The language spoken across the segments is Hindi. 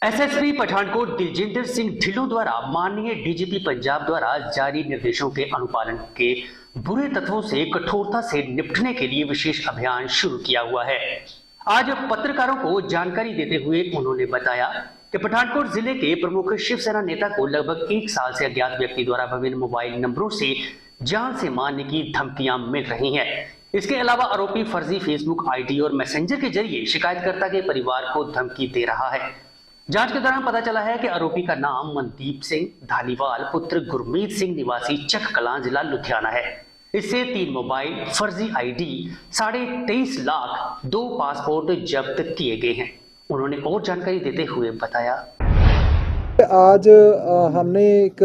एसएसपी पठानकोट दिलजिंदर सिंह ढिल्लों द्वारा माननीय डीजीपी पंजाब द्वारा जारी निर्देशों के अनुपालन के बुरे तत्वों से कठोरता से निपटने के लिए विशेष अभियान शुरू किया हुआ है। आज पत्रकारों को जानकारी देते हुए उन्होंने बताया कि पठानकोट जिले के प्रमुख शिवसेना नेता को लगभग 1 साल से अज्ञात व्यक्ति द्वारा विभिन्न मोबाइल नंबरों से जान से मारने की धमकियां मिल रही हैं। इसके अलावा आरोपी फर्जी फेसबुक आईडी और मैसेंजर के जरिए शिकायतकर्ता के परिवार को धमकी दे रहा है। जांच के दौरान पता चला है कि आरोपी का नाम मनदीप सिंह धालीवाल पुत्र गुरमीत सिंह निवासी चक कलां जिला लुधियाना है। इससे 3 मोबाइल, फर्जी आईडी, 23.5 लाख, 2 पासपोर्ट जब्त किए गए हैं। उन्होंने और जानकारी देते हुए बताया, आज हमने एक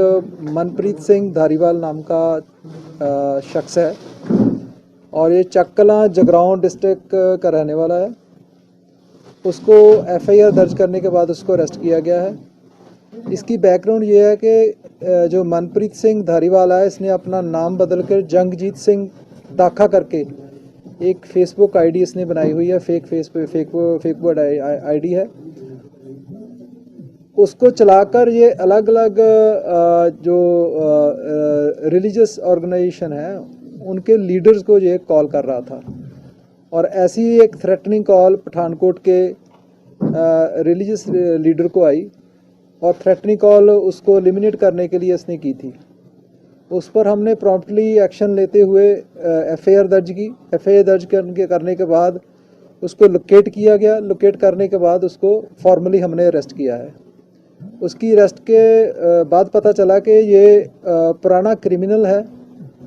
मनप्रीत सिंह धारीवाल नाम का शख्स है और ये चक कलां जगरांव डिस्ट्रिक्ट का रहने वाला है। उसको एफआईआर दर्ज करने के बाद उसको अरेस्ट किया गया है। इसकी बैकग्राउंड ये है कि जो मनप्रीत सिंह धारीवाल है, इसने अपना नाम बदलकर जंगजीत सिंह दाखा करके एक फेसबुक आईडी इसने बनाई हुई है। फेक वर्ड आईडी है। उसको चलाकर ये अलग अलग जो रिलीजियस ऑर्गेनाइजेशन है उनके लीडर्स को ये कॉल कर रहा था और ऐसी एक थ्रेटनिंग कॉल पठानकोट के रिलीजियस लीडर को आई और थ्रेटनिंग कॉल उसको एलिमिनेट करने के लिए इसने की थी। उस पर हमने प्रॉम्प्टली एक्शन लेते हुए एफआईआर दर्ज की। एफआईआर दर्ज करने के बाद उसको लोकेट किया गया। लोकेट करने के बाद उसको फॉर्मली हमने अरेस्ट किया है। उसकी अरेस्ट के बाद पता चला कि ये पुराना क्रिमिनल है।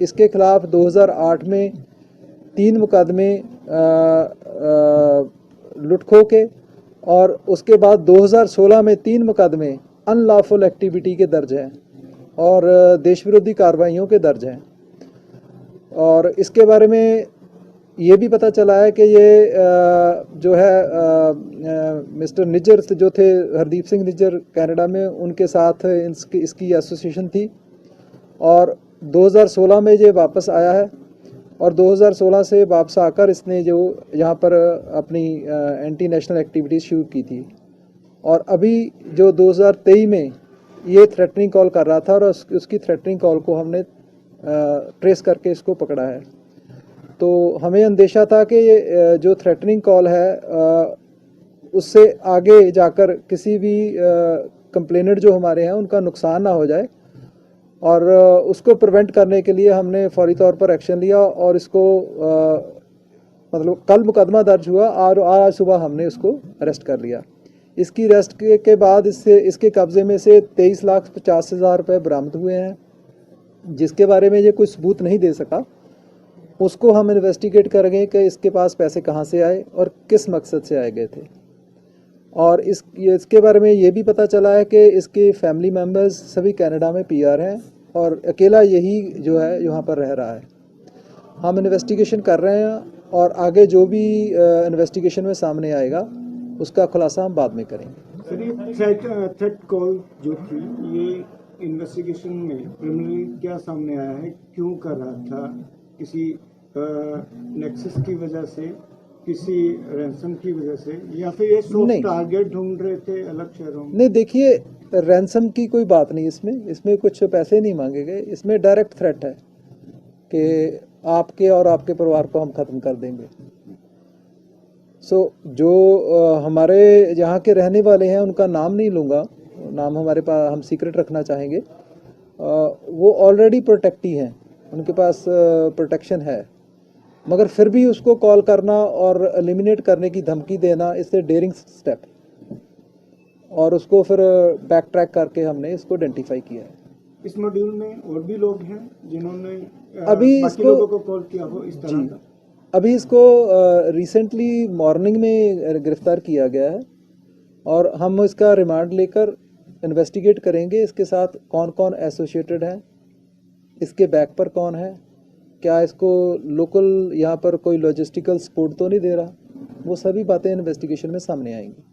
इसके खिलाफ 2008 में 3 मुकदमे लुटखो के और उसके बाद 2016 में 3 मुकदमे अनलॉफुल एक्टिविटी के दर्ज हैं और देश विरोधी कार्रवाइयों के दर्ज हैं। और इसके बारे में ये भी पता चला है कि ये जो है मिस्टर निज्जर जो थे, हरदीप सिंह निज्जर कनाडा में, उनके साथ इसकी एसोसिएशन थी और 2016 में ये वापस आया है और 2016 से वापस आकर इसने जो यहाँ पर अपनी एंटी नेशनल एक्टिविटीज़ शुरू की थी और अभी जो 2023 में ये थ्रेटनिंग कॉल कर रहा था और उसकी थ्रेटनिंग कॉल को हमने ट्रेस करके इसको पकड़ा है। तो हमें अंदेशा था कि ये जो थ्रेटनिंग कॉल है उससे आगे जाकर किसी भी कंप्लेनेंट जो हमारे हैं उनका नुकसान ना हो जाए और उसको प्रिवेंट करने के लिए हमने फौरी तौर पर एक्शन लिया और इसको मतलब कल मुकदमा दर्ज हुआ और आज सुबह हमने उसको अरेस्ट कर लिया। इसकी अरेस्ट के बाद इसके कब्ज़े में से 23,50,000 रुपये बरामद हुए हैं, जिसके बारे में ये कोई सबूत नहीं दे सका। उसको हम इन्वेस्टिगेट करेंगे कि इसके पास पैसे कहाँ से आए और किस मकसद से आए गए थे। और इसके बारे में ये भी पता चला है कि इसके फैमिली मेम्बर्स सभी कनाडा में पीआर हैं और अकेला यही जो है यहाँ पर रह रहा है। हम इन्वेस्टिगेशन कर रहे हैं और आगे जो भी इन्वेस्टिगेशन में सामने आएगा उसका खुलासा हम बाद में करेंगे। सर, थ्रेट कॉल जो थी, ये इन्वेस्टिगेशन में प्रिलिमिनरी क्या सामने आया है? क्यों कर रहा था? किसी नेक्सस की वजह से, किसी रैंसम की वजह से, या फिर ये सॉफ्ट टारगेट ढूंढ रहे थे अलग शहरों में? नहीं, देखिए, रैंसम की कोई बात नहीं। इसमें कुछ पैसे नहीं मांगे गए। इसमें डायरेक्ट थ्रेट है कि आपके और आपके परिवार को हम ख़त्म कर देंगे। जो हमारे यहाँ के रहने वाले हैं उनका नाम नहीं लूँगा, नाम हमारे पास हम सीक्रेट रखना चाहेंगे। वो ऑलरेडी प्रोटेक्टी हैं, उनके पास प्रोटेक्शन है, मगर फिर भी उसको कॉल करना और एलिमिनेट करने की धमकी देना, इससे डेयरिंग स्टेप, और उसको फिर बैक ट्रैक करके हमने इसको आइडेंटिफाई किया है। इस मॉड्यूल में और भी लोग हैं जिन्होंने अभी बाकी लोगों को कॉल किया हो इस तरह का? अभी इसको रिसेंटली मॉर्निंग में गिरफ्तार किया गया है और हम इसका रिमांड लेकर इन्वेस्टिगेट करेंगे इसके साथ कौन कौन एसोसिएटेड हैं, इसके बैक पर कौन है, क्या इसको लोकल यहाँ पर कोई लॉजिस्टिकल सपोर्ट तो नहीं दे रहा। वो सभी बातें इन्वेस्टिगेशन में सामने आएंगी।